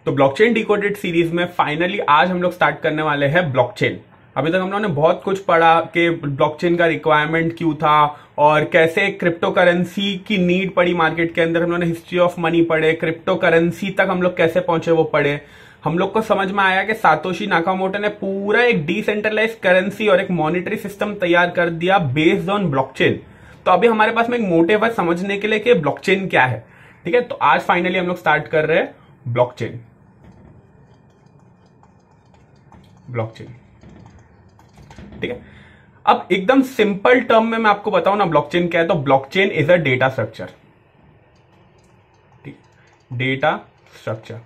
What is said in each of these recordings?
तो blockchain decoded series में finally आज हम लोग स्टार्ट करने वाले हैं ब्लॉकचेन। अभी तक हम लोगों ने बहुत कुछ पढ़ा कि ब्लॉकचेन का रिक्वायरमेंट क्यों था और कैसे क्रिप्टो करेंसी की नीड पड़ी मार्केट के अंदर। हम लोगों ने हिस्ट्री ऑफ मनी पढ़े, क्रिप्टो करेंसी तक हम लोग कैसे पहुंचे वो पढ़े। हम लोग को समझ में आया कि सातोशी नाकामोटो ने पूरा एक डिसेंट्रलाइज करेंसी और एक मॉनेटरी सिस्टम तैयार कर दिया बेस्ड ऑन ब्लॉकचेन। तो अभी हमारे पास में एक मोटिव है समझने के लिए कि ब्लॉकचेन क्या है। ठीक है, तो आज फाइनली हम लोग स्टार्ट कर रहे हैं ब्लॉकचेन। ठीक है, अब एकदम सिंपल टर्म में मैं आपको बताऊं ना ब्लॉकचेन क्या है। तो blockchain is a data structure. ठीक, डेटा स्ट्रक्चर।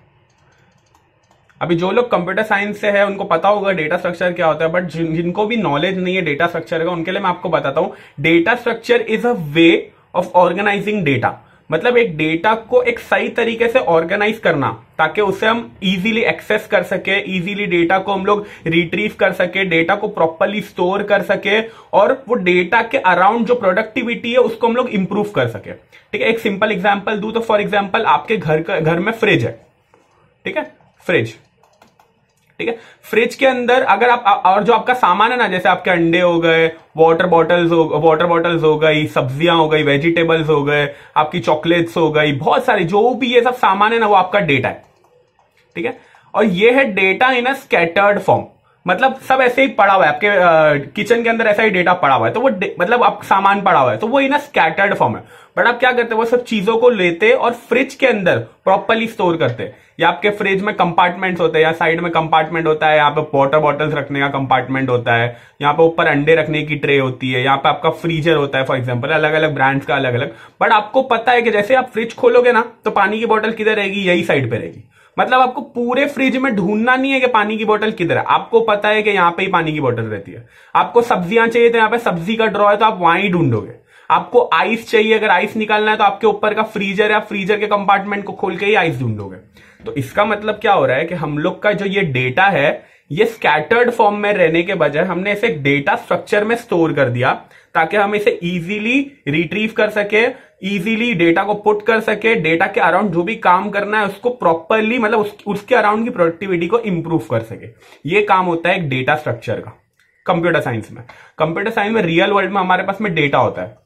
अभी जो लोग कंप्यूटर साइंस से है उनको पता होगा डेटा स्ट्रक्चर क्या होता है, बट जिनको भी नॉलेज नहीं है डेटा स्ट्रक्चर का उनके लिए मैं आपको बताता हूं। Data structure is a way of organizing data. मतलब एक डेटा को एक सही तरीके से ऑर्गेनाइज करना ताकि उसे हम इजीली एक्सेस कर सके, इजीली डेटा को हम लोग रिट्रीव कर सके, डेटा को प्रॉपर्ली स्टोर कर सके और वो डेटा के अराउंड जो प्रोडक्टिविटी है उसको हम लोग इंप्रूव कर सके। ठीक है, एक सिंपल एग्जांपल दूं तो फॉर एग्जांपल आपके घर में फ्रिज है। ठीक है, फ्रिज। ठीक है, फ्रिज के अंदर अगर आप और जो आपका सामान है ना, जैसे आपके अंडे हो गए, वाटर बॉटल्स हो गई, सब्जियां हो गई, वेजिटेबल्स हो गए, आपकी चॉकलेट्स हो गई, बहुत सारी जो भी ये सब सामान है ना वो आपका डेटा है। ठीक है, और ये है data in a scattered form. मतलब सब ऐसे ही पड़ा हुआ है आपके किचन के अंदर, ऐसा ही डेटा पड़ा हुआ है। तो वो मतलब आप सामान पड़ा हुआ है तो वो इन अ स्कैटर्ड फॉर्म है। बट आप क्या करते हैं, वो सब चीजों को लेते और फ्रिज के अंदर प्रॉपर्ली स्टोर करते हैं। या आपके फ्रिज में कंपार्टमेंट्स होते हैं, या साइड में कंपार्टमेंट होता है, यहाँ पे वाटर बॉटल्स रखने का कंपार्टमेंट होता है, यहाँ पे ऊपर अंडे रखने की ट्रे होती है, यहाँ पे आपका फ्रीजर होता है फॉर एग्जांपल, अलग अलग ब्रांड्स का अलग अलग। बट आपको पता है कि जैसे आप फ्रिज खोलोगे ना तो पानी की बोतल किधर रहेगी, यही साइड पे रहेगी। मतलब आपको पूरे फ्रिज में ढूंढना नहीं है कि पानी की बोतल किधर है, आपको पता है कि यहां पे ही पानी की बोतल रहती है। आपको सब्जियां चाहिए तो यहां पे सब्जी का ड्रॉ है तो आप वहां ही ढूंढोगे। आपको आइस चाहिए, अगर आइस निकालना है तो आपके ऊपर का फ्रीजर है, फ्रीजर के कंपार्टमेंट को खोल के ही आइस ढूंढोगे। तो इसका मतलब क्या हो रहा है कि हम लोग का जो ये डेटा है ये स्कैटर्ड फॉर्म में रहने के बजाय हमने इसे डेटा स्ट्रक्चर में स्टोर कर दिया ताकि हम इसे इजीली रिट्रीव कर सके, इजीली डेटा को पुट कर सके, डेटा के अराउंड जो भी काम करना है उसको प्रॉपरली मतलब उसके अराउंड की प्रोडक्टिविटी को इंप्रूव कर सके। ये काम होता है एक डेटा स्ट्रक्चर का कंप्यूटर साइंस में। कंप्यूटर साइंस में रियल वर्ल्ड में हमारे पास में डेटा होता है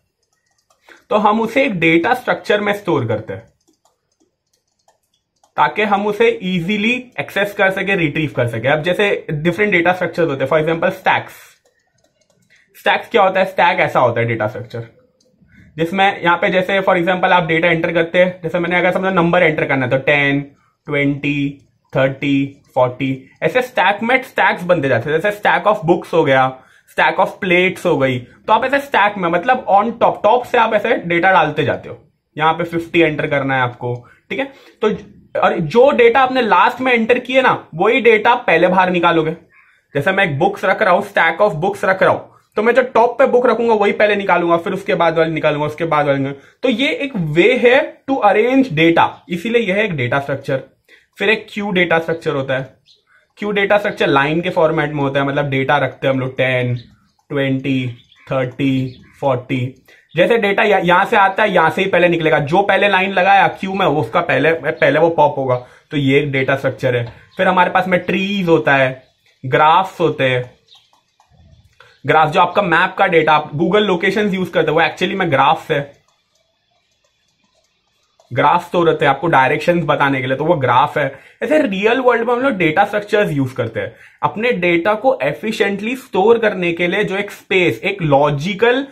तो हम उसे एक डेटा स्ट्रक्चर में स्टोर करते हैं ताकि हम उसे इजीली एक्सेस कर सके, रिट्रीव कर सके। अब जैसे डिफरेंट डेटा स्ट्रक्चर्स होते हैं, फॉर एग्जांपल स्टैक्स क्या होता है, स्टैक ऐसा होता है डेटा स्ट्रक्चर जिसमें यहां पे जैसे फॉर एग्जांपल आप डेटा एंटर करते हैं, जैसे मैंने अगर समझो नंबर एंटर करना है तो 10, 20, 30, 40 ऐसे स्टैक में स्टैक्स बनते जाते हैं। जैसे स्टैक ऑफ बुक्स हो गया, स्टैक ऑफ प्लेट्स हो गई, तो आप ऐसे स्टैक में मतलब ऑन टॉप से आप ऐसे डेटा डालते जाते हो। यहां पे 50 एंटर करना है आपको। ठीक है, तो और जो डेटा आपने लास्ट में एंटर किए ना वही डेटा पहले बाहर निकालोगे। जैसे मैं एक बुक्स रख रहा हूं, स्टैक ऑफ बुक्स रख रहा हूं, तो मैं जो टॉप पे बुक रखूंगा वही पहले निकालूंगा, फिर उसके बाद वाली निकालूंगा, उसके बाद वाली। तो ये एक वे है टू अरेंज डेटा, इसीलिए यह है एक डेटा स्ट्रक्चर। फिर एक क्यू डेटा स्ट्रक्चर होता है। क्यू डेटा स्ट्रक्चर लाइन के फॉर्मेट में होता है, मतलब डेटा रखते हैं हम लोग 10, 20, 30, 40। जैसे डेटा यहां से आता है यहां से ही पहले निकलेगा, जो पहले लाइन लगाया क्यू में वो उसका पहले वो पॉप होगा। तो ये एक डेटा स्ट्रक्चर है। फिर हमारे पास में ट्रीज होता है, ग्राफ्स होते हैं। ग्राफ जो आपका मैप का डेटा, आप गूगल लोकेशन यूज करते हैं वो एक्चुअली में ग्राफ्स है। ग्राफ्स तो रहते हैं आपको डायरेक्शंस बताने के लिए, तो वो ग्राफ है। ऐसे रियल वर्ल्ड में हम लोग डेटा स्ट्रक्चर्स यूज करते हैं अपने डेटा को एफिशिएंटली स्टोर करने के लिए। जो एक स्पेस, एक लॉजिकल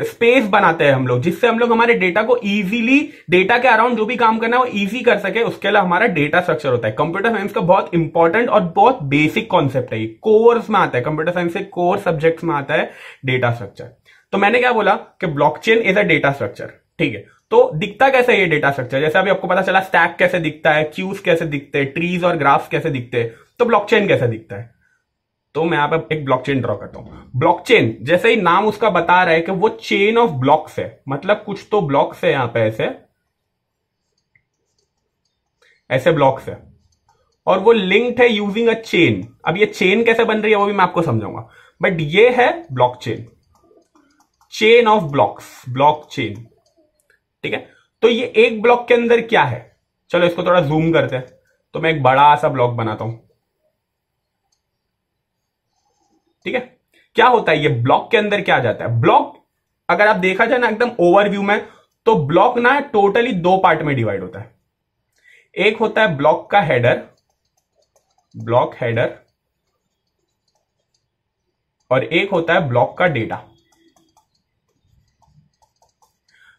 स्पेस बनाते हैं हम लोग, जिससे हम लोग हमारे डेटा को इजीली, डेटा के अराउंड जो भी काम करना है वो इजी कर सके, उसके लिए हमारा डेटा स्ट्रक्चर होता है। कंप्यूटर साइंस का बहुत इंपॉर्टेंट और बहुत बेसिक कॉन्सेप्ट है, ये कोर्स में आता है, कंप्यूटर साइंस के कोर सब्जेक्ट्स में आता है डेटा स्ट्रक्चर। तो मैंने क्या बोला कि blockchain is a data structure. ठीक है, तो दिखता कैसे है ये डेटा स्ट्रक्चर, जैसे अभी आपको पता चला स्टैक कैसे दिखता है, क्यूज कैसे दिखते हैं, ट्रीज और ग्राफ्स कैसे दिखते हैं, तो ब्लॉकचेन कैसे दिखता है। तो मैं यहां पर एक ब्लॉकचेन ड्रॉ करता हूं। ब्लॉकचेन जैसे ही नाम उसका बता रहा है कि वो चेन ऑफ ब्लॉक्स है, मतलब कुछ तो ब्लॉक्स है यहां पे, ऐसे ब्लॉक्स है और वो लिंक्ड है यूजिंग अ चेन। अब ये चेन कैसे बन रही है वो भी मैं आपको समझाऊंगा, बट ये है blockchain, chain of blocks, blockchain. ठीक है, तो ये एक ब्लॉक के अंदर क्या है, चलो इसको थोड़ा जूम करते हैं, तो मैं एक बड़ा सा ब्लॉक बनाता हूं। ठीक है, क्या होता है ये ब्लॉक के अंदर क्या जाता है? ब्लॉक अगर आप देखा जाए ना एकदम ओवरव्यू में, तो ब्लॉक ना टोटली दो पार्ट में डिवाइड होता है। एक होता है ब्लॉक का हेडर, ब्लॉक हेडर, और एक होता है ब्लॉक का डेटा।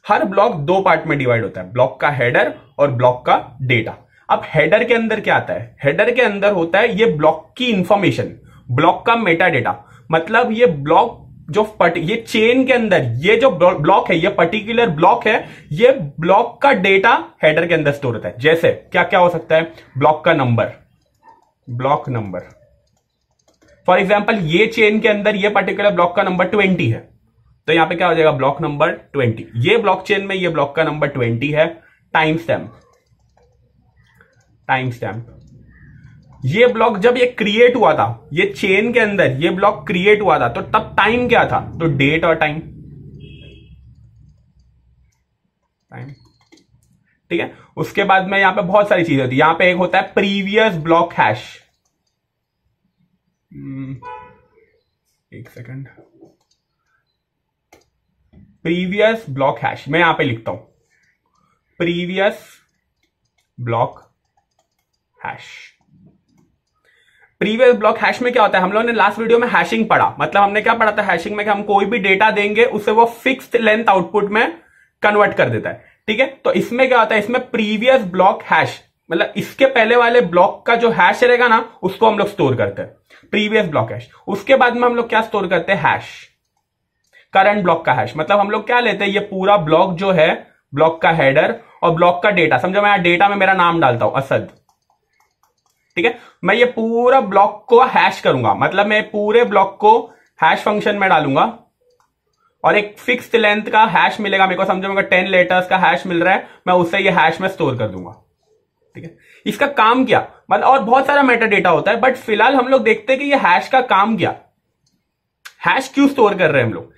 हर ब्लॉक दो पार्ट में डिवाइड होता है, ब्लॉक का हेडर और ब्लॉक का डेटा। अब हेडर के अंदर क्या आता है? हेडर के अंदर होता है ये ब्लॉक की इंफॉर्मेशन, ब्लॉक का मेटा डेटा। मतलब ये ब्लॉक जो ये चेन के अंदर ये जो ब्लॉक है, ये पर्टिकुलर ब्लॉक है, ये ब्लॉक का डेटा हेडर के अंदर स्टोर होता है। जैसे क्या क्या हो सकता है? ब्लॉक का number, block number. For example ये चेन के अंदर ये पर्टिकुलर ब्लॉक का नंबर 20 है, तो यहां पे क्या हो जाएगा? Block number 20। ये ब्लॉक चेन में ये ब्लॉक का नंबर 20 है। Time stamp, time stamp. ये ब्लॉक जब ये क्रिएट हुआ था, ये चेन के अंदर ये ब्लॉक क्रिएट हुआ था, तो तब टाइम क्या था? तो डेट और टाइम, टाइम। ठीक है, उसके बाद में यहां पे बहुत सारी चीजें होती है। यहां पे एक होता है प्रीवियस ब्लॉक हैश। एक सेकंड, प्रीवियस ब्लॉक हैश मैं यहां पे लिखता हूं, previous block hash. Previous block hash में क्या होता है? हम लोगों ने लास्ट वीडियो में हैशिंग पढ़ा। मतलब हमने क्या पढ़ा था हैशिंग में? कि हम कोई भी डेटा देंगे उसे वो फिक्स्ड लेंथ आउटपुट में कन्वर्ट कर देता है। ठीक है, तो इसमें क्या होता है? इसमें प्रीवियस ब्लॉक हैश, मतलब इसके पहले वाले ब्लॉक का जो हैश रहेगा ना, उसको हम लोग स्टोर करते हैं, प्रीवियस ब्लॉक हैश। उसके बाद में हम लोग क्या स्टोर करते हैं? हैश, करंट ब्लॉक का हैश। मतलब हम लोग क्या लेते हैं? ये पूरा ब्लॉक जो है, ब्लॉक का हेडर और ब्लॉक का डेटा। समझो मैं डेटा में मेरा नाम डालता हूं असद। ठीक है, मैं ये पूरा ब्लॉक को हैश करूंगा, मतलब मैं पूरे ब्लॉक को हैश फंक्शन में डालूंगा और एक फिक्स्ड लेंथ का हैश मिलेगा मेरे को। समझो मेरे को 10 लेटर्स का हैश मिल रहा है, मैं उससे ये हैश में स्टोर कर दूंगा। ठीक है, इसका काम क्या? मतलब और बहुत सारा मेटा डेटा होता है, बट फिलहाल हम लोग देखते हैं कि ये हैश का काम क्या, हैश क्यों स्टोर कर रहे हैं हम लोग।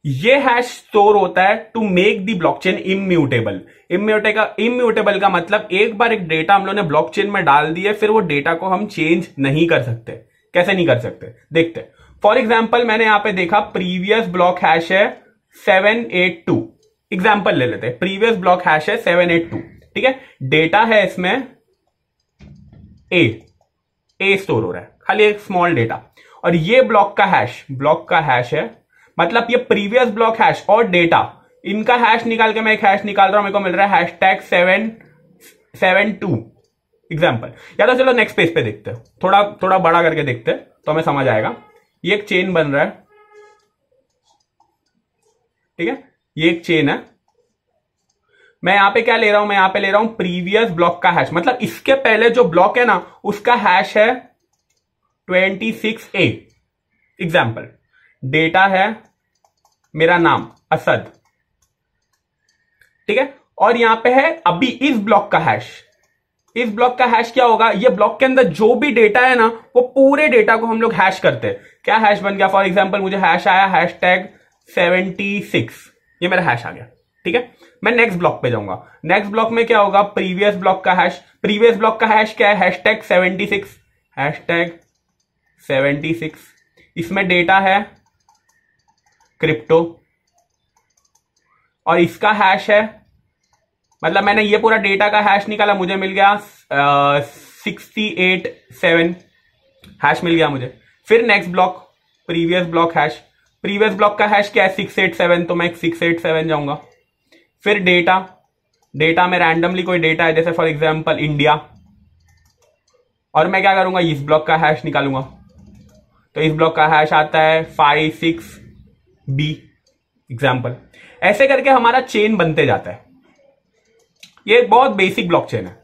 ये हैश स्टोर होता है to make the blockchain immutable. Immutable का मतलब एक बार एक डेटा हम लोग ने ब्लॉकचेन में डाल दिए, फिर वो डेटा को हम चेंज नहीं कर सकते। कैसे नहीं कर सकते? देखते। फॉर एग्जाम्पल मैंने यहां पे देखा प्रीवियस ब्लॉक हैश है 782। एग्जाम्पल ले लेते हैं, प्रीवियस ब्लॉक हैश है 782। ठीक है, डेटा है इसमें ए स्टोर हो रहा है, खाली एक स्मॉल डेटा। और ये ब्लॉक का हैश है, मतलब ये प्रीवियस ब्लॉक हैश और डेटा, इनका हैश निकाल के मैं एक हैश निकाल रहा हूं, मेरे को मिल रहा है #772 एग्जाम्पल। या तो चलो नेक्स्ट पेज पे देखते हैं, थोड़ा बड़ा करके देखते हैं तो हमें समझ आएगा। ये एक चेन बन रहा है। ठीक है, ये एक चेन है। मैं यहां पे क्या ले रहा हूं? मैं यहां पे ले रहा हूं प्रीवियस ब्लॉक का हैश, मतलब इसके पहले जो ब्लॉक है ना, उसका हैश है 26A एग्जाम्पल। डेटा है मेरा नाम असद। ठीक है, और यहां पे है अभी इस ब्लॉक का हैश। इस ब्लॉक का हैश क्या होगा? ये ब्लॉक के अंदर जो भी डेटा है ना, वो पूरे डेटा को हम लोग हैश करते हैं। क्या हैश बन गया? फॉर एग्जाम्पल मुझे हैश आया #76, ये मेरा हैश आ गया। ठीक है, मैं नेक्स्ट ब्लॉक पे जाऊंगा। नेक्स्ट ब्लॉक में क्या होगा? प्रीवियस ब्लॉक का हैश। प्रीवियस ब्लॉक का हैश क्या है? #76। इसमें डेटा है क्रिप्टो, और इसका हैश है, मतलब मैंने ये पूरा डेटा का हैश निकाला, मुझे मिल गया 687 हैश मिल गया मुझे। फिर next block previous block hash. Previous block का हैश क्या है? 687, तो मैं 687 जाऊंगा। फिर डेटा में रैंडमली कोई डेटा है, जैसे फॉर एग्जांपल इंडिया, और मैं क्या करूंगा? इस ब्लॉक का हैश निकालूंगा। तो इस ब्लॉक का हैश आता है 56B एग्जाम्पल। ऐसे करके हमारा चेन बनते जाता है। ये एक बहुत बेसिक ब्लॉकचेन है।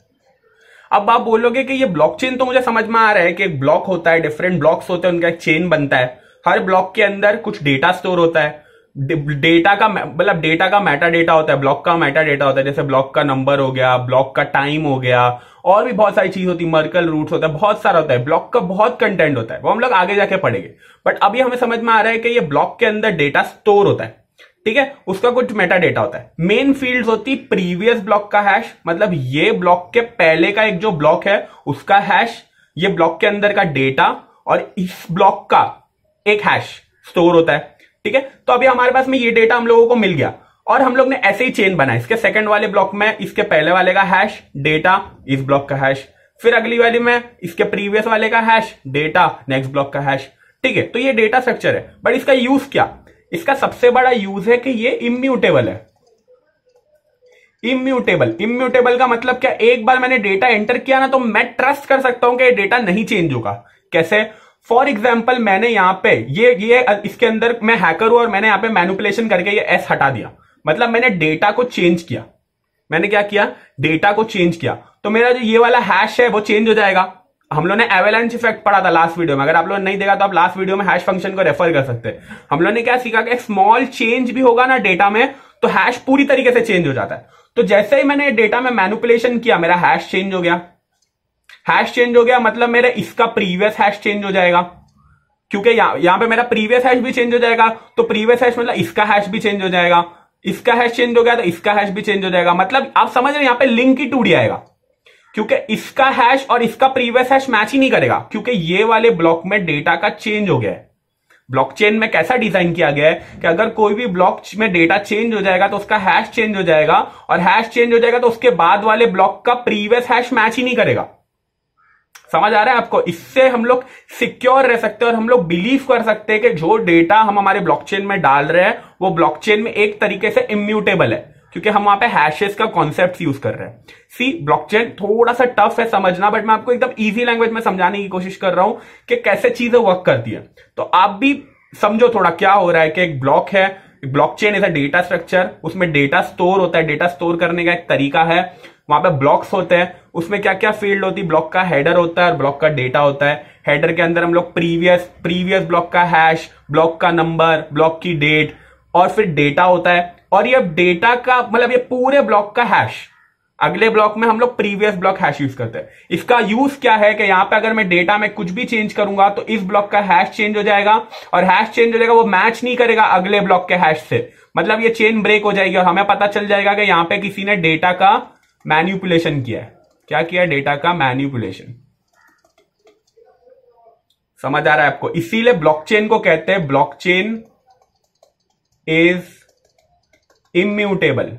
अब आप बोलोगे कि ये ब्लॉकचेन तो मुझे समझ में आ रहा है कि एक ब्लॉक होता है, डिफरेंट ब्लॉक्स होते हैं, उनका एक चेन बनता है। हर ब्लॉक के अंदर कुछ डेटा स्टोर होता है। डेटा का मतलब डेटा का मेटा डेटा होता है, ब्लॉक का मेटा डेटा होता है, जैसे ब्लॉक का नंबर हो गया, ब्लॉक का टाइम हो गया, और भी बहुत सारी चीज होती है, मर्कल रूट्स होता है, बहुत सारा होता है। ब्लॉक का बहुत कंटेंट होता है, वो हम लोग आगे जाके पढ़ेंगे। बट अभी हमें समझ में आ रहा है कि ये ब्लॉक के अंदर डेटा स्टोर होता है। ठीक है, उसका कुछ मेटा डेटा होता है। मेन फील्ड्स होती प्रीवियस ब्लॉक का हैश, मतलब ये ब्लॉक के पहले का एक जो ब्लॉक है उसका हैश, ये ब्लॉक के अंदर का डेटा, और इस ब्लॉक का एक हैश स्टोर होता है। ठीक है, तो अभी हमारे पास में ये डेटा हम लोगों को मिल गया और हम लोग ने ऐसे ही चेन बनाया। इसके सेकंड वाले ब्लॉक में इसके पहले वाले का हैश डेटा, इस ब्लॉक का हैश, फिर अगली वाली में इसके प्रीवियस वाले का हैश डेटा, नेक्स्ट ब्लॉक का हैश। ठीक है, तो ये डेटा स्ट्रक्चर है। बट इसका यूज क्या? इसका सबसे बड़ा यूज है कि ये इम्यूटेबल है। इम्यूटेबल का मतलब क्या? एक बार मैंने डेटा एंटर किया ना तो मैं ट्रस्ट कर सकता हूं कि डेटा नहीं चेंज होगा। कैसे? फॉर एग्जाम्पल मैंने यहां पे ये इसके अंदर मैं हैकर हूं और मैंने यहां पे मैनिपुलेशन करके ये एस हटा दिया, मतलब मैंने डेटा को चेंज किया। मैंने क्या किया? डेटा को चेंज किया, तो मेरा जो ये वाला हैश है वो चेंज हो जाएगा। हम लोग ने एवेलांच इफेक्ट पढ़ा था लास्ट वीडियो में, अगर आप लोग नहीं देखा तो आप लास्ट वीडियो में हैश फंक्शन को रेफर कर सकते हैं। हम लोग ने क्या सीखा कि स्मॉल चेंज भी होगा ना डेटा में तो हैश पूरी तरीके से चेंज हो जाता है। तो जैसे ही मैंने डेटा में मैनिपुलेशन किया मेरा हैश चेंज हो गया। हैश चेंज हो गया मतलब मेरे इसका प्रीवियस हैश चेंज हो जाएगा, क्योंकि यहां पे मेरा प्रीवियस हैश भी चेंज हो जाएगा। तो प्रीवियस हैश मतलब इसका हैश भी चेंज हो जाएगा, इसका हैश चेंज हो गया तो इसका हैश भी चेंज हो जाएगा। मतलब आप समझ रहे हैं, यहां पे लिंक ही टूट जाएगा, क्योंकि इसका हैश और इसका प्रीवियस हैश मैच ही नहीं करेगा, क्योंकि ये वाले ब्लॉक में डेटा का चेंज हो गया है। ब्लॉकचेन में कैसा डिजाइन किया गया है कि अगर कोई भी ब्लॉक में डेटा चेंज हो जाएगा तो उसका हैश चेंज हो जाएगा, और हैश चेंज हो जाएगा तो उसके बाद वाले ब्लॉक का प्रीवियस हैश मैच ही नहीं करेगा। समझ आ रहा है आपको? इससे हम लोग सिक्योर रह सकते हैं और हम लोग बिलीव कर सकते हैं कि जो डेटा हम हमारे ब्लॉकचेन में डाल रहे हैं वो ब्लॉकचेन में एक तरीके से इम्यूटेबल है, क्योंकि हम वहां पे हैशेस का कॉन्सेप्ट यूज कर रहे हैं। सी, ब्लॉकचेन थोड़ा सा टफ है समझना, बट मैं आपको एकदम इजी लैंग्वेज में समझाने की कोशिश कर रहा हूं कि कैसे चीजें वर्क करती है। तो आप भी समझो थोड़ा क्या हो रहा है कि एक ब्लॉक है, blockchain is a data structure, उसमें डेटा स्टोर होता है। डेटा स्टोर करने का एक तरीका है, वहां पे ब्लॉक्स होते हैं, उसमें क्या क्या फील्ड होती है? ब्लॉक का हेडर होता है और ब्लॉक का डेटा होता है। हेडर के अंदर हम लोग प्रीवियस ब्लॉक का हैश, ब्लॉक का नंबर, ब्लॉक की डेट, और फिर डेटा होता है। और ये डेटा का मतलब ये पूरे ब्लॉक का हैश, अगले ब्लॉक में हम लोग प्रीवियस ब्लॉक हैश यूज करते हैं। इसका यूज क्या है कि यहां पे अगर मैं डेटा में कुछ भी चेंज करूंगा तो इस ब्लॉक का हैश चेंज हो जाएगा, और हैश चेंज हो जाएगा वो मैच नहीं करेगा अगले ब्लॉक के हैश से, मतलब ये चेन ब्रेक हो जाएगी और हमें पता चल जाएगा कि यहां पे किसी ने डेटा का मैनिपुलेशन किया है। क्या किया? डेटा का मैनिपुलेशन। समझ आ रहा है आपको? इसीलिए ब्लॉकचेन को कहते हैं blockchain is immutable.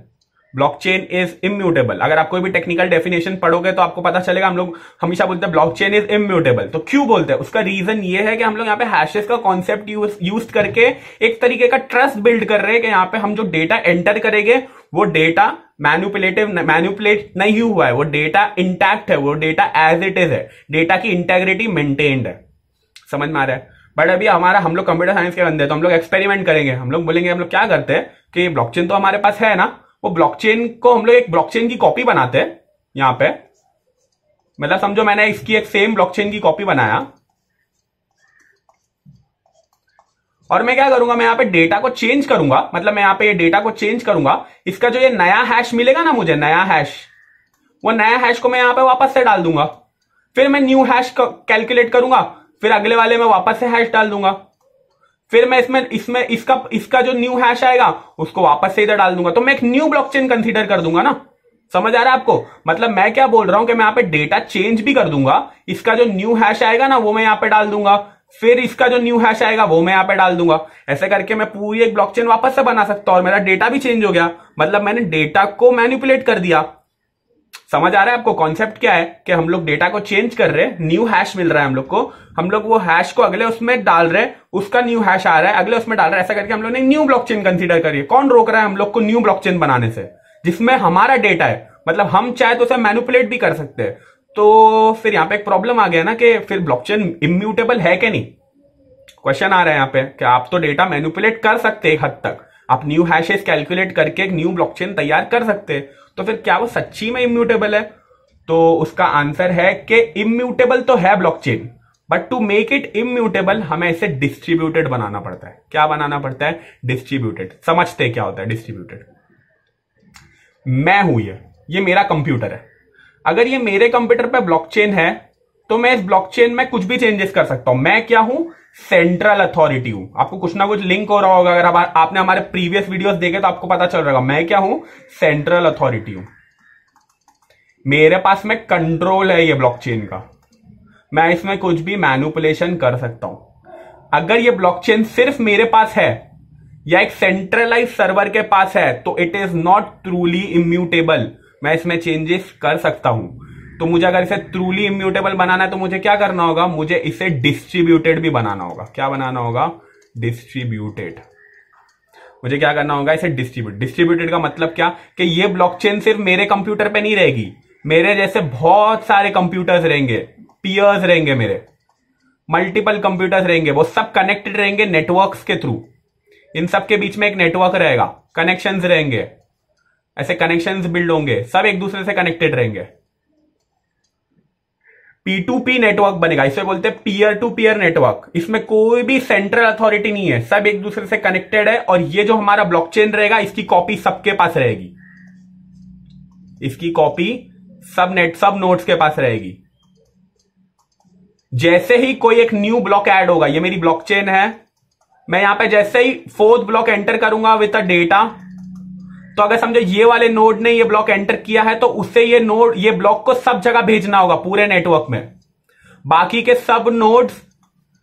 Blockchain is immutable. अगर आप कोई भी टेक्निकल डेफिनेशन पढ़ोगे तो आपको पता चलेगा। हम लोग हमेशा बोलते हैं ब्लॉकचेन इज इम्यूटेबल। तो क्यों बोलते हैं? उसका रीजन ये है कि हम लोग यहाँ पे हैशेस का कॉन्सेप्ट यूज करके एक तरीके का ट्रस्ट बिल्ड कर रहे हैं कि यहाँ पे हम जो डेटा एंटर करेंगे वो डेटा मैन्युपुलेट नहीं हुआ है, वो डेटा इंटैक्ट है, वो डेटा एज इट इज है, डेटा की इंटेग्रिटी मेंटेन्ड है। समझ में आ रहा है? बट अभी हम लोग कंप्यूटर साइंस के बंदे, तो हम लोग एक्सपेरिमेंट करेंगे। हम लोग बोलेंगे, हम लोग क्या करते हैं कि ब्लॉकचेन तो हमारे पास है ना, वो ब्लॉकचेन को हम लोग एक ब्लॉकचेन की कॉपी बनाते हैं यहां पे। मतलब समझो मैंने इसकी एक सेम ब्लॉकचेन की कॉपी बनाया, और मैं क्या करूंगा, मैं यहां पे डेटा को चेंज करूंगा। मतलब मैं यहां पे ये डेटा को चेंज करूंगा, इसका जो ये नया हैश मिलेगा ना मुझे, नया हैश, वो नया हैश को मैं यहां पे वापस से डाल दूंगा। फिर मैं न्यू हैश कैलकुलेट करूंगा, फिर अगले वाले में वापस से हैश डाल दूंगा। फिर मैं इसमें इसका जो न्यू हैश आएगा उसको वापस से इधर डाल दूंगा। तो मैं एक न्यू ब्लॉकचेन कंसीडर कर दूंगा ना। समझ आ रहा है आपको? मतलब मैं क्या बोल रहा हूं कि मैं यहां पे डेटा चेंज भी कर दूंगा, इसका जो न्यू हैश आएगा ना वो मैं यहां पे डाल दूंगा, फिर इसका जो न्यू हैश आएगा वो मैं यहां पे डाल दूंगा। ऐसे करके मैं पूरी एक ब्लॉकचेन वापस से बना सकता हूं और मेरा डेटा भी चेंज हो गया। मतलब मैंने डेटा को मैनिपुलेट कर दिया। समझ आ रहा है आपको? कॉन्सेप्ट क्या है कि हम लोग डेटा को चेंज कर रहे हैं, न्यू हैश मिल रहा है हम लोग को, हम लोग वो हैश को अगले उसमें डाल रहे हैं, उसका न्यू हैश आ रहा है अगले उसमें डाल रहे हैं। ऐसा करके हम लोग ने न्यू ब्लॉकचेन कंसीडर करिए। कौन रोक रहा है हम लोग को न्यू ब्लॉकचेन बनाने से, जिसमें हमारा डेटा है? मतलब हम चाहे तो उसे मैनिपुलेट भी कर सकते हैं। तो फिर यहां पे एक प्रॉब्लम आ गया ना कि फिर ब्लॉकचेन इम्यूटेबल है कि नहीं? क्वेश्चन आ रहा है यहां पे कि आप तो डेटा मैनिपुलेट कर सकते हैं एक हद तक, आप न्यू हैशेस कैलकुलेट करके एक न्यू ब्लॉकचेन तैयार कर सकते हैं, तो फिर क्या वो सच्ची में इम्यूटेबल है? तो उसका आंसर है कि इम्यूटेबल तो है blockchain, but to make it immutable हमें इसे डिस्ट्रीब्यूटेड बनाना पड़ता है। क्या बनाना पड़ता है? डिस्ट्रीब्यूटेड। समझते क्या होता है डिस्ट्रीब्यूटेड? मैं हूं ये मेरा कंप्यूटर है। अगर ये मेरे कंप्यूटर पे ब्लॉकचेन है तो मैं इस ब्लॉकचेन में कुछ भी चेंजेस कर सकता हूं। मैं क्या हूं? सेंट्रल अथॉरिटी हूं। आपको कुछ ना कुछ लिंक हो रहा होगा, अगर आपने हमारे प्रीवियस वीडियोस देखे तो आपको पता चल रहा होगा मैं क्या हूं, सेंट्रल अथॉरिटी हूं। मेरे पास में कंट्रोल है ये ब्लॉकचेन का, मैं इसमें कुछ भी मैनिपुलेशन कर सकता हूं। अगर ये ब्लॉकचेन सिर्फ मेरे पास है या एक सेंट्रलाइज सर्वर के पास है तो it is not truly immutable, मैं इसमें चेंजेस कर सकता हूं। तो मुझे अगर इसे ट्रूली इम्यूटेबल बनाना है तो मुझे क्या करना होगा, मुझे इसे डिस्ट्रीब्यूटेड भी बनाना होगा। क्या बनाना होगा, डिस्ट्रीब्यूटेड। मुझे क्या करना होगा, इसे डिस्ट्रीब्यूटेड का मतलब क्या कि ये ब्लॉकचेन सिर्फ मेरे कंप्यूटर पे नहीं रहेगी, मेरे जैसे बहुत सारे कंप्यूटर्स रहेंगे, पीयर्स रहेंगे, मेरे मल्टीपल कंप्यूटर्स रहेंगे, वो सब कनेक्टेड रहेंगे नेटवर्क्स के थ्रू। इन सब के बीच में एक नेटवर्क रहेगा, कनेक्शंस रहेंगे, ऐसे कनेक्शंस बिल्ड होंगे, सब एक दूसरे से कनेक्टेड रहेंगे। P2P नेटवर्क बनेगा, इसे बोलते हैं पीयर टू पीयर नेटवर्क। इसमें कोई भी सेंट्रल अथॉरिटी नहीं है, सब एक दूसरे से कनेक्टेड है। और ये जो हमारा ब्लॉकचेन रहेगा इसकी कॉपी सबके पास रहेगी, इसकी कॉपी सब नोड्स के पास रहेगी। जैसे ही कोई एक न्यू ब्लॉक ऐड होगा, ये मेरी ब्लॉकचेन है, मैं यहां पे जैसे ही फोर्थ ब्लॉक एंटर करूंगा विद अ डेटा, तो अगर समझो ये वाले नोड ने ये ब्लॉक एंटर किया है तो उससे ये ब्लॉक को सब जगह भेजना होगा पूरे नेटवर्क में। बाकी के सब नोड्स,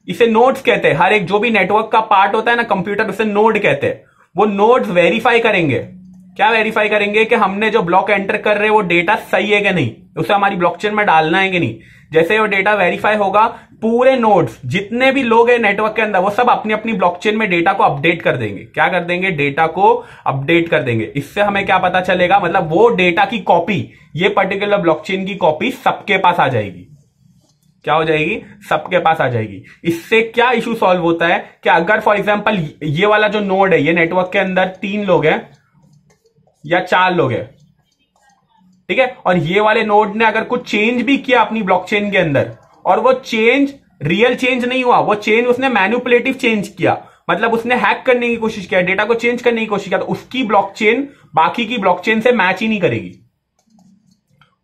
इसे नोड्स कहते हैं, हर एक जो भी नेटवर्क का पार्ट होता है ना कंप्यूटर, उसे नोड कहते हैं। वो नोड्स वेरीफाई करेंगे, क्या वेरीफाई करेंगे कि हमने जो ब्लॉक एंटर कर रहे हैं वो डेटा सही है कि नहीं, उसे हमारी ब्लॉकचेन में डालना है कि नहीं। जैसे वो डेटा वेरीफाई होगा, पूरे नोड्स जितने भी लोग हैं नेटवर्क के अंदर वो सब अपनी अपनी ब्लॉकचेन में डेटा को अपडेट कर देंगे। क्या कर देंगे, डेटा को अपडेट कर देंगे। इससे हमें क्या पता चलेगा, मतलब वो डेटा की कॉपी, ये पर्टिकुलर ब्लॉकचेन की कॉपी सबके पास आ जाएगी। क्या हो जाएगी, सबके पास आ जाएगी। इससे क्या इशू सॉल्व होता है कि अगर फॉर एग्जांपल ये वाला जो नोड है, ये नेटवर्क के अंदर 3 लोग हैं या 4 लोग हैं, ठीक है, और ये वाले नोड ने अगर कुछ चेंज भी किया अपनी ब्लॉकचेन के अंदर और वो चेंज रियल चेंज नहीं हुआ, वो चेंज उसने मैनिपुलेटिव चेंज किया, मतलब उसने हैक करने की कोशिश किया, डेटा को चेंज करने की कोशिश किया, तो उसकी ब्लॉकचेन बाकी की ब्लॉकचेन से मैच ही नहीं करेगी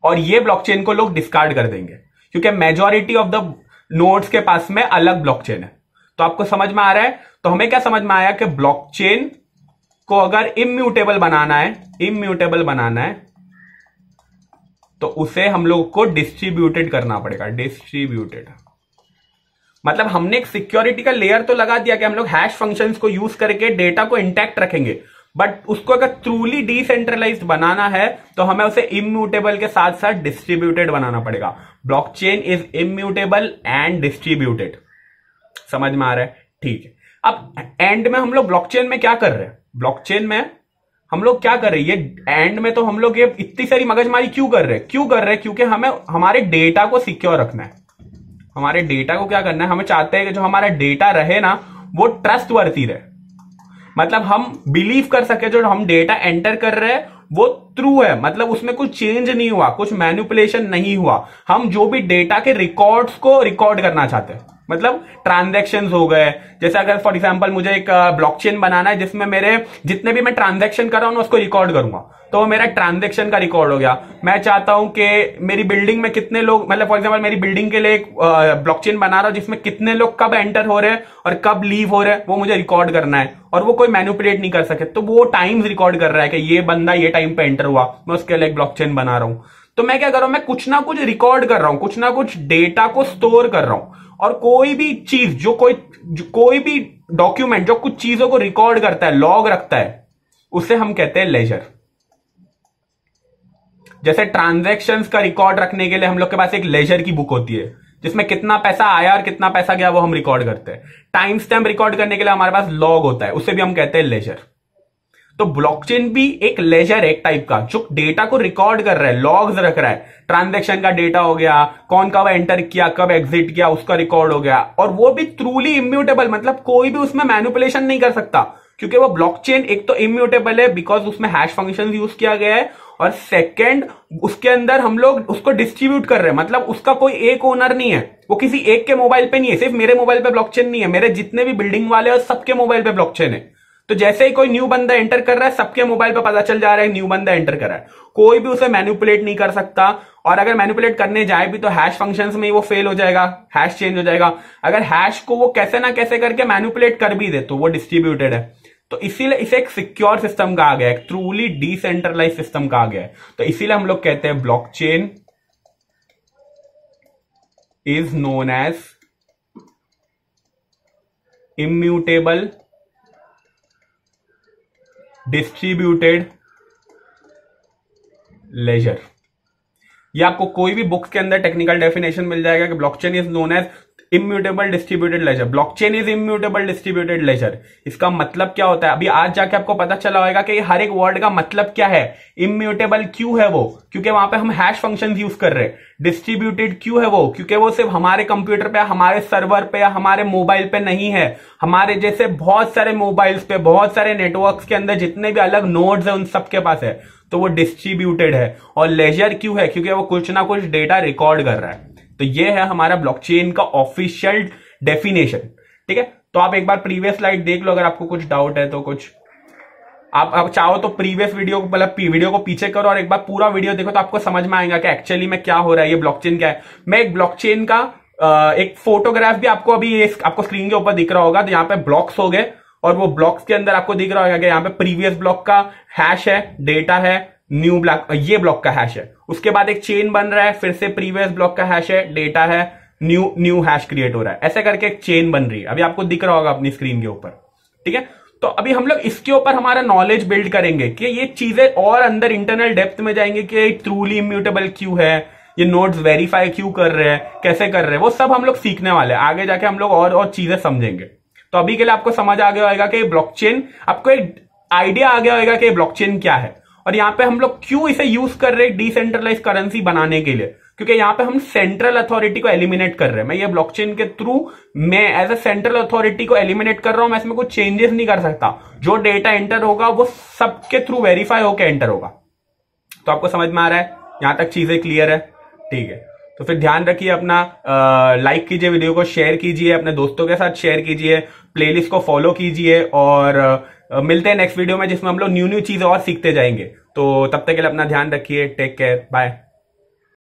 और ये ब्लॉकचेन को लोग डिस्कार्ड कर देंगे, क्योंकि मेजॉरिटी ऑफ द नोड्स के पास में अलग ब्लॉकचेन है। तो आपको समझ में आ रहा है, तो हमें क्या समझ में आया कि ब्लॉकचेन को अगर इम्यूटेबल बनाना है तो उसे हम लोग को डिस्ट्रीब्यूटेड करना पड़ेगा। डिस्ट्रीब्यूटेड मतलब हमने एक सिक्योरिटी का लेयर तो लगा दिया कि हम लोग हैश फंक्शंस को यूज करके डेटा को इंटैक्ट रखेंगे, बट उसको अगर ट्रूली डिसेंट्रलाइज्ड बनाना है तो हमें उसे इम्यूटेबल के साथ साथ डिस्ट्रीब्यूटेड बनाना पड़ेगा। Blockchain is immutable and distributed. समझ में आ रहा है, ठीक है। अब एंड में हम लोग ब्लॉकचेन में क्या कर रहे हैं, ब्लॉकचेन में हम लोग क्या कर रहे हैं, ये एंड में तो हम लोग ये इतनी सारी मगजमारी क्यों कर रहे हैं, क्योंकि हमें हमारे डेटा को सिक्योर रखना है। हमारे डेटा को क्या करना है, हमें चाहते हैं कि जो हमारा डेटा रहे ना वो ट्रस्टवर्थी रहे, मतलब हम बिलीव कर सके जो हम डेटा एंटर कर रहे हैं वो ट्रू है, मतलब उसमें कुछ चेंज नहीं हुआ, कुछ मैनिपुलेशन नहीं हुआ। हम जो भी डेटा के रिकॉर्ड्स को रिकॉर्ड करना चाहते हैं, मतलब ट्रांजैक्शंस हो गए, जैसे अगर फॉर एग्जांपल मुझे एक ब्लॉकचेन बनाना है जिसमें मेरे जितने भी मैं ट्रांजैक्शन कर रहा हूं उसको रिकॉर्ड करूंगा, तो वो मेरा ट्रांजैक्शन का रिकॉर्ड हो गया। मैं चाहता हूं कि मेरी बिल्डिंग में कितने लोग, मतलब फॉर एग्जांपल मेरी बिल्डिंग के लिए एक ब्लॉकचेन बना रहा हूं जिसमें कितने लोग कब एंटर हो रहे हैं और कब लीव हो रहे हैं, वो मुझे रिकॉर्ड करना है और वो कोई मैनिपुलेट नहीं कर सके, तो वो टाइम्स रिकॉर्ड कर रहा है कि ये बंदा ये टाइम पे एंटर हुआ, मैं उसके लिए एक ब्लॉकचेन बना रहा हूं। तो मैं क्या कर रहा हूं, मैं कुछ ना कुछ रिकॉर्ड कर रहा हूं, कुछ ना कुछ डेटा को स्टोर कर रहा हूं। और कोई भी चीज जो कोई भी डॉक्यूमेंट जो कुछ चीजों को रिकॉर्ड करता है, लॉग रखता है, उसे हम कहते हैं लेजर। जैसे ट्रांजैक्शंस का रिकॉर्ड रखने के लिए हम लोग के पास एक लेजर की बुक होती है जिसमें कितना पैसा आया और कितना पैसा गया वो हम रिकॉर्ड करते हैं। टाइम स्टैम्प रिकॉर्ड करने के लिए हमारे पास लॉग होता है, उसे भी हम कहते हैं लेजर। तो ब्लॉकचेन भी एक लेजर है एक टाइप का, जो डेटा को रिकॉर्ड कर रहा है, लॉग्स रख रहा है। ट्रांजैक्शन का डेटा हो गया, कौन कब एंटर किया, कब एग्जिट किया, उसका रिकॉर्ड हो गया, और वो भी ट्रूली इम्यूटेबल, मतलब कोई भी उसमें मैनिपुलेशन नहीं कर सकता, क्योंकि वो ब्लॉकचेन एक तो इम्यूटेबल है बिकॉज उसमें हैश फंक्शन यूज किया गया है, और सेकंड उसके अंदर हम लोग उसको डिस्ट्रीब्यूट कर रहे हैं, मतलब उसका कोई एक ओनर नहीं है, वो किसी एक के मोबाइल पे नहीं है, सिर्फ मेरे मोबाइल पे ब्लॉकचेन नहीं है, मेरे जितने भी बिल्डिंग वाले हैं सबके मोबाइल पे ब्लॉकचेन है। तो जैसे ही कोई न्यू बंदा एंटर कर रहा है, सबके मोबाइल पे पता चल जा रहा है न्यू बंदा एंटर कर रहा है, कोई भी उसे मैनिपुलेट नहीं कर सकता। और अगर मैनिपुलेट करने जाए भी तो हैश फंक्शंस में ही वो फेल हो जाएगा, हैश चेंज हो जाएगा। अगर हैश को वो कैसे ना कैसे करके मैनिपुलेट कर भी दे तो वो डिस्ट्रीब्यूटेड है। तो इसीलिए इसे एक सिक्योर सिस्टम कहा गया है, एक ट्रूली डिसेंट्रलाइज सिस्टम कहा गया है। तो इसीलिए हम लोग कहते हैं blockchain is known as immutable distributed ledger. ये आपको कोई भी बुक्स के अंदर टेक्निकल डेफिनेशन मिल जाएगा कि blockchain is known as immutable distributed ledger. Blockchain is immutable distributed ledger. इसका मतलब क्या होता है, अभी आज जाके आपको पता चला होगा कि हर एक वर्ड का मतलब क्या है। इम्यूटेबल क्यों है वो, क्योंकि वहां पे हम हैश फंक्शंस यूज कर रहे हैं। डिस्ट्रीब्यूटेड क्यों है वो, क्योंकि वो सिर्फ हमारे कंप्यूटर पे, हमारे सर्वर पे या हमारे मोबाइल पे नहीं है, हमारे जैसे बहुत सारे मोबाइल्स पे, बहुत सारे नेटवर्क्स के अंदर जितने भी अलग नोड्स है उन सबके पास है, तो वो डिस्ट्रीब्यूटेड है। और लेजर क्यों है, क्योंकि वो कुछ ना कुछ डेटा रिकॉर्ड कर रहा है। तो ये है हमारा ब्लॉकचेन का ऑफिशियल डेफिनेशन। ठीक है, तो आप एक बार प्रीवियस स्लाइड देख लो, अगर आपको कुछ डाउट है तो कुछ आप चाहो तो प्रीवियस वीडियो को, मतलब वीडियो को पीछे करो और एक बार पूरा वीडियो देखो, तो आपको समझ में आएगा कि एक्चुअली में क्या हो रहा है, ये ब्लॉकचेन क्या है। मैं एक ब्लॉकचेन का एक फोटोग्राफ भी आपको अभी आपको स्क्रीन के ऊपर दिख रहा होगा। तो यहाँ पे ब्लॉक्स हो गए और वो ब्लॉक्स के अंदर आपको दिख रहा होगा कि यहाँ पे प्रीवियस ब्लॉक का हैश है, डेटा है, न्यू ब्लॉक, ये ब्लॉक का हैश है। उसके बाद एक चेन बन रहा है, फिर से प्रीवियस ब्लॉक का हैश है, डेटा है, न्यू हैश क्रिएट हो रहा है। ऐसे करके एक चेन बन रही है, अभी आपको दिख रहा होगा अपनी स्क्रीन के ऊपर। ठीक है, तो अभी हम लोग इसके ऊपर हमारा नॉलेज बिल्ड करेंगे कि ये चीजें और अंदर इंटरनल डेप्थ में जाएंगे कि ट्रूली इम्यूटेबल क्यों है, ये नोड्स वेरीफाई क्यों कर रहे हैं, कैसे कर रहे हैं, वो सब हम लोग सीखने वाले हैं। आगे जाके हम लोग और चीजें समझेंगे। तो अभी के लिए आपको समझ आ गया होगा कि ब्लॉकचेन, आपको एक आइडिया आ गया होगा कि ब्लॉकचेन क्या है और यहाँ पे हम लोग क्यों इसे यूज कर रहे हैं डिसेंट्रलाइज करेंसी बनाने के लिए, क्योंकि यहाँ पे हम सेंट्रल अथॉरिटी को एलिमिनेट कर रहे हैं। मैं ये ब्लॉकचेन के थ्रू मैं एज ए सेंट्रल अथॉरिटी को एलिमिनेट कर रहा हूं, मैं इसमें कुछ चेंजेस नहीं कर सकता। जो डेटा एंटर होगा वो सबके थ्रू वेरीफाई होकर एंटर होगा। तो आपको समझ में आ रहा है, यहां तक चीजें क्लियर है? ठीक है, तो फिर ध्यान रखिए अपना, लाइक कीजिए, वीडियो को शेयर कीजिए, अपने दोस्तों के साथ शेयर कीजिए, प्लेलिस्ट को फॉलो कीजिए और मिलते हैं नेक्स्ट वीडियो में जिसमें हम लोग न्यू चीजें और सीखते जाएंगे। तो तब तक के लिए अपना ध्यान रखिए, टेक केयर, बाय।